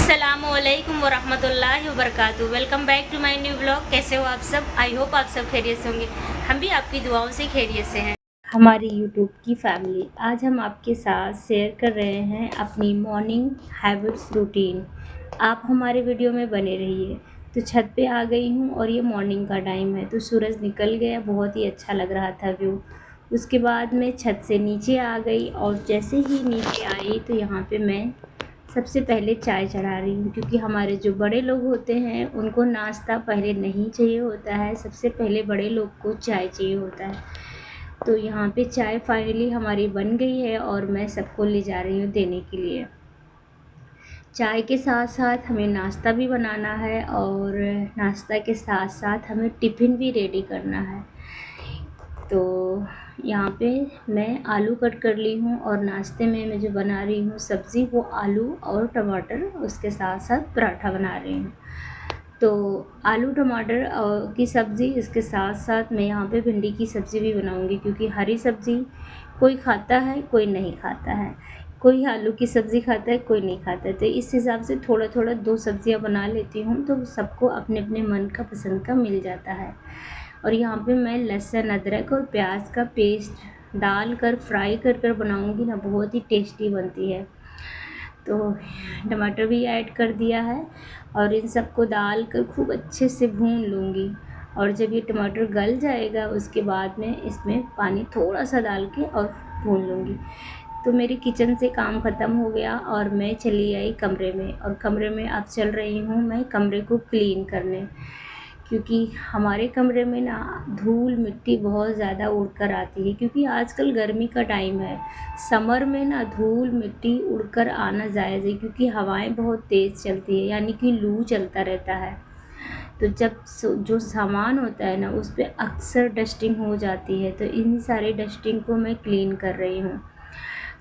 अस्सलामुअलैकुम वरहमतुल्लाहि वबरकातुहू। Welcome back to my new blog. कैसे हो आप सब? आई होप आप सब खैरियत से होंगे। हम भी आपकी दुआओं से खैरियत से हैं। हमारी यूट्यूब की फैमिली, आज हम आपके साथ शेयर कर रहे हैं अपनी मॉर्निंग हैबिट्स रूटीन। आप हमारे वीडियो में बने रहिए। तो छत पे आ गई हूँ और ये मॉर्निंग का टाइम है, तो सूरज निकल गया, बहुत ही अच्छा लग रहा था व्यू। उसके बाद मैं छत से नीचे आ गई और जैसे ही नीचे आई तो यहाँ पे मैं सबसे पहले चाय चढ़ा रही हूँ, क्योंकि हमारे जो बड़े लोग होते हैं उनको नाश्ता पहले नहीं चाहिए होता है, सबसे पहले बड़े लोग को चाय चाहिए होता है। तो यहाँ पे चाय फाइनली हमारी बन गई है और मैं सबको ले जा रही हूँ देने के लिए। चाय के साथ साथ हमें नाश्ता भी बनाना है और नाश्ता के साथ साथ हमें टिफ़िन भी रेडी करना है। तो यहाँ पे मैं आलू कट कर ली हूँ और नाश्ते में मैं जो बना रही हूँ सब्ज़ी, वो आलू और टमाटर, उसके साथ साथ पराठा बना रही हूँ। तो आलू टमाटर की सब्ज़ी, इसके साथ साथ मैं यहाँ पे भिंडी की सब्ज़ी भी बनाऊँगी, क्योंकि हरी सब्ज़ी कोई खाता है कोई नहीं खाता है, कोई आलू की सब्ज़ी खाता है कोई नहीं खाता है। तो इस हिसाब से थोड़ा थोड़ा 2 सब्ज़ियाँ बना लेती हूँ, तो सबको अपने अपने मन का पसंद का मिल जाता है। और यहाँ पे मैं लहसुन, अदरक और प्याज का पेस्ट डालकर फ्राई कर कर बनाऊँगी ना, बहुत ही टेस्टी बनती है। तो टमाटर भी ऐड कर दिया है और इन सबको डालकर खूब अच्छे से भून लूँगी। और जब ये टमाटर गल जाएगा उसके बाद में इसमें पानी थोड़ा सा डाल के और भून लूँगी। तो मेरे किचन से काम ख़त्म हो गया और मैं चली आई कमरे में, और कमरे में अब चल रही हूँ मैं कमरे को क्लीन करने, क्योंकि हमारे कमरे में ना धूल मिट्टी बहुत ज़्यादा उड़कर आती है, क्योंकि आजकल गर्मी का टाइम है। समर में ना धूल मिट्टी उड़कर आना जायज़ है, क्योंकि हवाएं बहुत तेज़ चलती है, यानी कि लू चलता रहता है। तो जब जो सामान होता है ना उस पर अक्सर डस्टिंग हो जाती है, तो इन सारे डस्टिंग को मैं क्लीन कर रही हूँ,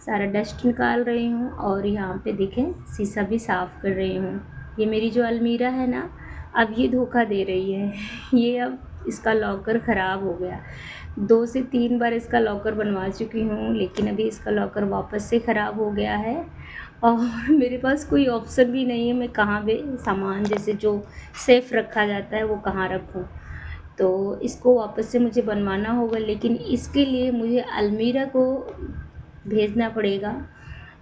सारा डस्ट निकाल रही हूँ। और यहाँ पे देखें शीशा भी साफ़ कर रही हूँ। ये मेरी जो अलमीरा है ना, अब ये धोखा दे रही है। ये अब इसका लॉकर ख़राब हो गया, 2 से 3 बार इसका लॉकर बनवा चुकी हूँ, लेकिन अभी इसका लॉकर वापस से ख़राब हो गया है। और मेरे पास कोई ऑप्शन भी नहीं है, मैं कहाँ पे सामान जैसे जो सेफ़ रखा जाता है वो कहाँ रखूँ। तो इसको वापस से मुझे बनवाना होगा, लेकिन इसके लिए मुझे अलमीरा को भेजना पड़ेगा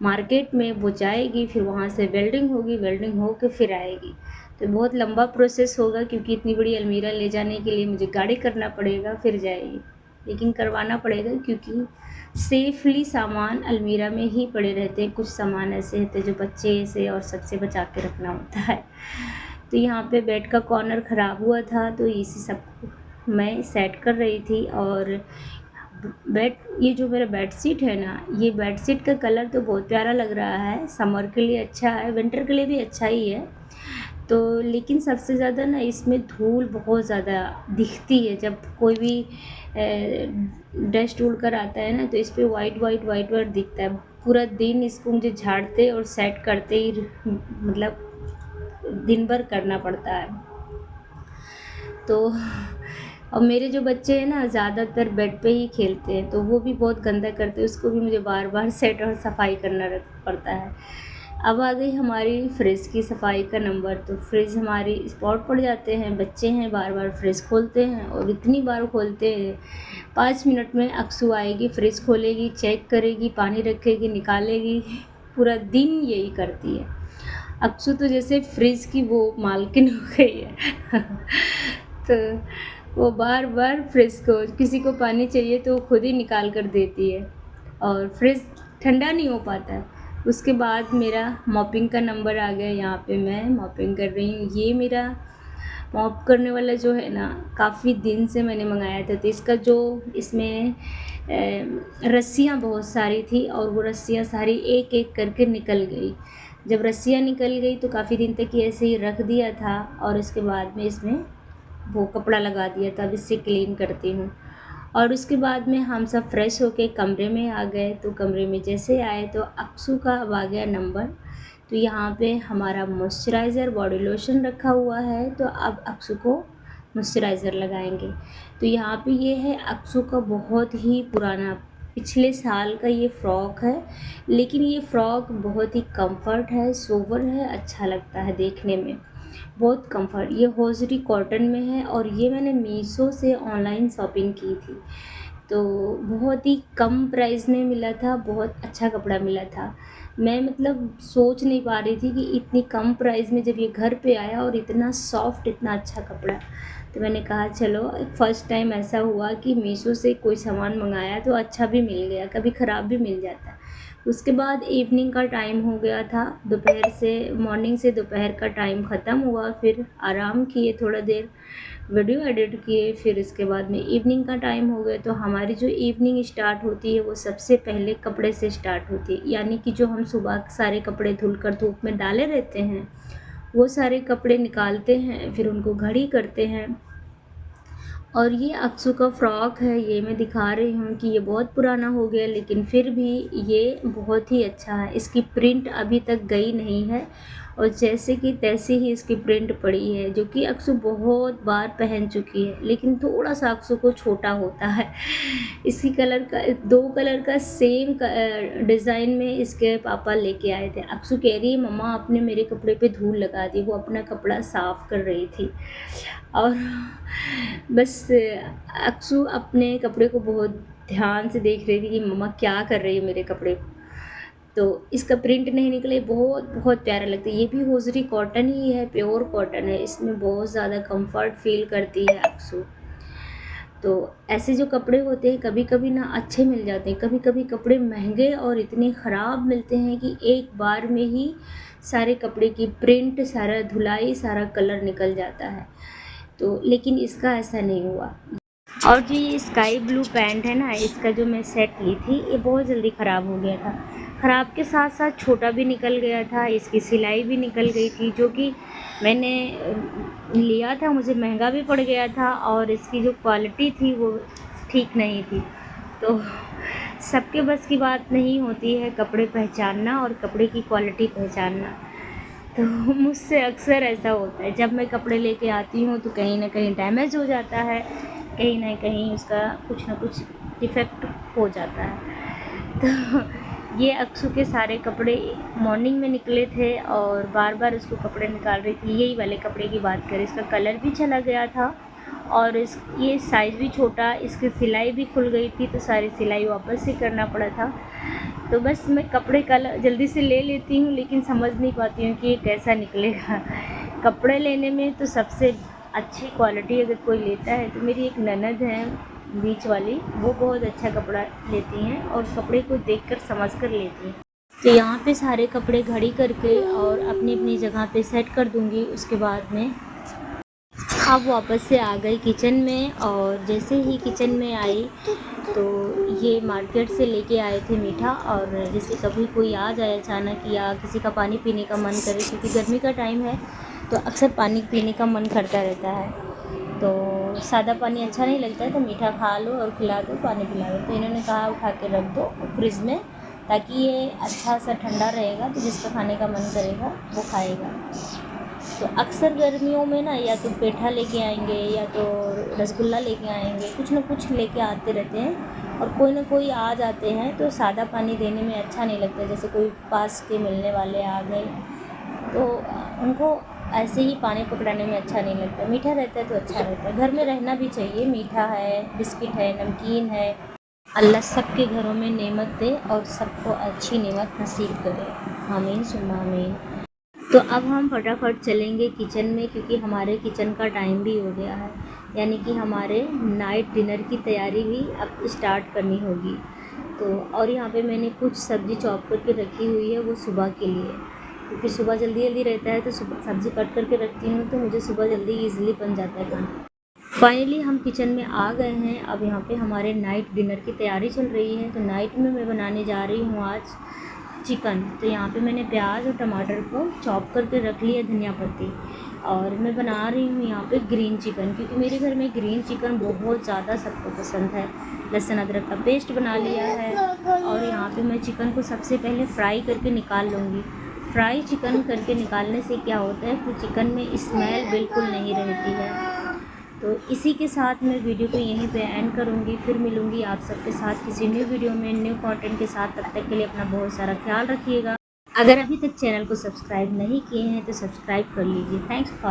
मार्केट में। वो जाएगी, फिर वहाँ से वेल्डिंग होगी, वेल्डिंग हो के फिर आएगी। तो बहुत लंबा प्रोसेस होगा, क्योंकि इतनी बड़ी अलमीरा ले जाने के लिए मुझे गाड़ी करना पड़ेगा, फिर जाएगी। लेकिन करवाना पड़ेगा, क्योंकि सेफली सामान अलमीरा में ही पड़े रहते हैं। कुछ सामान ऐसे होते हैं जो बच्चे से और सबसे बचा के रखना होता है। तो यहाँ पे बेड का कॉर्नर ख़राब हुआ था, तो इसी सब मैं सेट कर रही थी। और ये जो मेरा बेडशीट है ना, ये बेडशीट का कलर तो बहुत प्यारा लग रहा है, समर के लिए अच्छा है, विंटर के लिए भी अच्छा ही है। तो लेकिन सबसे ज़्यादा ना इसमें धूल बहुत ज़्यादा दिखती है, जब कोई भी डस्ट उड़ कर आता है ना, तो इस पर वाइट वाइट वाइट वाइट दिखता है। पूरा दिन इसको मुझे झाड़ते और सेट करते ही मतलब दिन भर करना पड़ता है। तो और मेरे जो बच्चे हैं ना ज़्यादातर बेड पे ही खेलते हैं, तो वो भी बहुत गंदा करते हैं, उसको भी मुझे बार बार सेट और सफाई करना पड़ता है। अब आ गई हमारी फ्रिज की सफाई का नंबर। तो फ्रिज हमारी स्पॉट पड़ जाते हैं, बच्चे हैं बार बार फ्रिज खोलते हैं, और इतनी बार खोलते हैं 5 मिनट में अक्सू आएगी, फ्रिज खोलेगी, चेक करेगी, पानी रखेगी, निकालेगी, पूरा दिन यही करती है। अक्सू तो जैसे फ्रिज की वो मालकिन हो गई है। तो वो बार बार फ्रिज को, किसी को पानी चाहिए तो वो खुद ही निकाल कर देती है, और फ्रिज ठंडा नहीं हो पाता है। उसके बाद मेरा मॉपिंग का नंबर आ गया, यहाँ पे मैं मॉपिंग कर रही हूँ। ये मेरा मॉप करने वाला जो है ना, काफ़ी दिन से मैंने मंगाया था, तो इसका जो इसमें रस्सियाँ बहुत सारी थी, और वो रस्सियाँ सारी एक एक करके निकल गई। जब रस्सियाँ निकल गई तो काफ़ी दिन तक ये ऐसे ही रख दिया था, और इसके बाद में इसमें वो कपड़ा लगा दिया था। अब इससे क्लीन करती हूँ। और उसके बाद में हम सब फ्रेश होके कमरे में आ गए। तो कमरे में जैसे आए तो अक्सू का अब आ गया नंबर। तो यहाँ पे हमारा मॉइस्चराइज़र बॉडी लोशन रखा हुआ है, तो अब अक्सू को मॉइस्चराइज़र लगाएंगे। तो यहाँ पे ये है अक्सू का बहुत ही पुराना, पिछले साल का ये फ़्रॉक है, लेकिन ये फ़्रॉक बहुत ही कम्फ़र्ट है, सोबर है, अच्छा लगता है देखने में, बहुत कम्फ़र्ट। ये होजरी कॉटन में है और ये मैंने मीशो से ऑनलाइन शॉपिंग की थी। तो बहुत ही कम प्राइस में मिला था, बहुत अच्छा कपड़ा मिला था। मैं मतलब सोच नहीं पा रही थी कि इतनी कम प्राइस में जब ये घर पे आया और इतना सॉफ्ट, इतना अच्छा कपड़ा, तो मैंने कहा चलो फर्स्ट टाइम ऐसा हुआ कि मीशो से कोई सामान मंगाया तो अच्छा भी मिल गया, कभी ख़राब भी मिल जाता है। उसके बाद इवनिंग का टाइम हो गया था, दोपहर से मॉर्निंग से दोपहर का टाइम ख़त्म हुआ, फिर आराम किए थोड़ा देर, वीडियो एडिट किए, फिर इसके बाद में इवनिंग का टाइम हो गया। तो हमारी जो इवनिंग स्टार्ट होती है वो सबसे पहले कपड़े से स्टार्ट होती है, यानी कि जो हम सुबह सारे कपड़े धुलकर धूप में डाले रहते हैं वो सारे कपड़े निकालते हैं, फिर उनको घड़ी करते हैं। और ये अक्सू का फ़्रॉक है, ये मैं दिखा रही हूँ कि ये बहुत पुराना हो गया लेकिन फिर भी ये बहुत ही अच्छा है। इसकी प्रिंट अभी तक गई नहीं है और जैसे कि तैसे ही इसकी प्रिंट पड़ी है, जो कि अक्सू बहुत बार पहन चुकी है, लेकिन थोड़ा सा अक्सू को छोटा होता है। इसी कलर का 2 कलर का सेम डिज़ाइन में इसके पापा लेके आए थे। अक्सू कह रही है मम्मा आपने मेरे कपड़े पे धूल लगा दी, वो अपना कपड़ा साफ़ कर रही थी। और बस अक्सू अपने कपड़े को बहुत ध्यान से देख रही थी कि मम्मा क्या कर रही है मेरे कपड़े को। तो इसका प्रिंट नहीं निकले, बहुत बहुत प्यारा लगता है। ये भी होजरी कॉटन ही है, प्योर कॉटन है, इसमें बहुत ज़्यादा कंफर्ट फील करती है अक्सू। तो ऐसे जो कपड़े होते हैं कभी कभी ना अच्छे मिल जाते हैं, कभी कभी कपड़े महंगे और इतने ख़राब मिलते हैं कि एक बार में ही सारे कपड़े की प्रिंट, सारा धुलाई, सारा कलर निकल जाता है। तो लेकिन इसका ऐसा नहीं हुआ। और जो ये स्काई ब्लू पैंट है ना, इसका जो मैं सेट ली थी ये बहुत जल्दी ख़राब हो गया था। ख़राब के साथ साथ छोटा भी निकल गया था, इसकी सिलाई भी निकल गई थी, जो कि मैंने लिया था, मुझे महंगा भी पड़ गया था और इसकी जो क्वालिटी थी वो ठीक नहीं थी। तो सबके बस की बात नहीं होती है कपड़े पहचानना और कपड़े की क्वालिटी पहचानना। तो मुझसे अक्सर ऐसा होता है, जब मैं कपड़े लेके आती हूँ तो कहीं ना कहीं डैमेज हो जाता है, कहीं ना कहीं उसका कुछ ना कुछ डिफेक्ट हो जाता है। तो ये अक्सू के सारे कपड़े मॉर्निंग में निकले थे और बार बार उसको कपड़े निकाल रही थी। यही वाले कपड़े की बात करें, इसका कलर भी चला गया था और ये साइज़ भी छोटा, इसकी सिलाई भी खुल गई थी, तो सारी सिलाई वापस से करना पड़ा था। तो बस मैं कपड़े जल्दी से ले लेती हूँ, लेकिन समझ नहीं पाती हूँ कि ये कैसा निकलेगा। कपड़े लेने में तो सबसे अच्छी क्वालिटी अगर कोई लेता है तो मेरी एक ननद है बीच वाली, वो बहुत अच्छा कपड़ा लेती हैं और कपड़े को देखकर समझकर लेती हैं। तो यहाँ पे सारे कपड़े घड़ी करके और अपनी अपनी जगह पे सेट कर दूँगी। उसके बाद में अब वापस से आ गई किचन में, और जैसे ही किचन में आई तो ये मार्केट से लेके आए थे मीठा। और जैसे कभी कोई आ जाए अचानक या किसी का पानी पीने का मन करे, क्योंकि गर्मी का टाइम है तो अक्सर पानी पीने का मन करता रहता है, तो सादा पानी अच्छा नहीं लगता है, तो मीठा खा लो और खिला दो, पानी पिला दो। तो इन्होंने कहा उठा के रख दो फ्रिज में, ताकि ये अच्छा सा ठंडा रहेगा, तो जिसका खाने का मन करेगा वो खाएगा। तो अक्सर गर्मियों में ना या तो पेठा लेके आएंगे या तो रसगुल्ला लेके आएंगे, कुछ ना कुछ लेके आते रहते हैं, और कोई ना कोई आ जाते हैं तो सादा पानी देने में अच्छा नहीं लगता। जैसे कोई पास के मिलने वाले आ गए तो उनको ऐसे ही पानी पकड़ाने में अच्छा नहीं लगता। मीठा रहता है तो अच्छा रहता है, घर में रहना भी चाहिए। मीठा है, बिस्किट है, नमकीन है, अल्लाह सबके घरों में नेमत दे और सबको अच्छी नेमत नसीब करे, आमीन सुम्मा आमीन। तो अब हम फटाफट चलेंगे किचन में, क्योंकि हमारे किचन का टाइम भी हो गया है, यानी कि हमारे नाइट डिनर की तैयारी भी अब स्टार्ट करनी होगी। तो और यहाँ पे मैंने कुछ सब्ज़ी चॉप करके रखी हुई है, वो सुबह के लिए, क्योंकि सुबह जल्दी जल्दी रहता है तो सुबह सब्ज़ी कट करके रखती हूँ, तो मुझे सुबह जल्दी ईज़िली बन जाता है खाना। फाइनली हम किचन में आ गए हैं। अब यहाँ पे हमारे नाइट डिनर की तैयारी चल रही है। तो नाइट में मैं बनाने जा रही हूँ आज चिकन। तो यहाँ पे मैंने प्याज और टमाटर को चॉप करके रख लिया, धनिया पत्ती, और मैं बना रही हूँ यहाँ पे ग्रीन चिकन, क्योंकि मेरे घर में ग्रीन चिकन बहुत ज़्यादा सबको पसंद है। लहसुन अदरक का पेस्ट बना लिया है, और यहाँ पे मैं चिकन को सबसे पहले फ्राई करके निकाल लूँगी। फ्राई चिकन करके निकालने से क्या होता है कि चिकन में स्मेल बिल्कुल नहीं रहती है। तो इसी के साथ मैं वीडियो को यहीं पे एंड करूँगी। फिर मिलूँगी आप सबके साथ किसी न्यू वीडियो में न्यू कंटेंट के साथ। तब तक के लिए अपना बहुत सारा ख्याल रखिएगा। अगर अभी तक चैनल को सब्सक्राइब नहीं किए हैं तो सब्सक्राइब कर लीजिए। Thanks for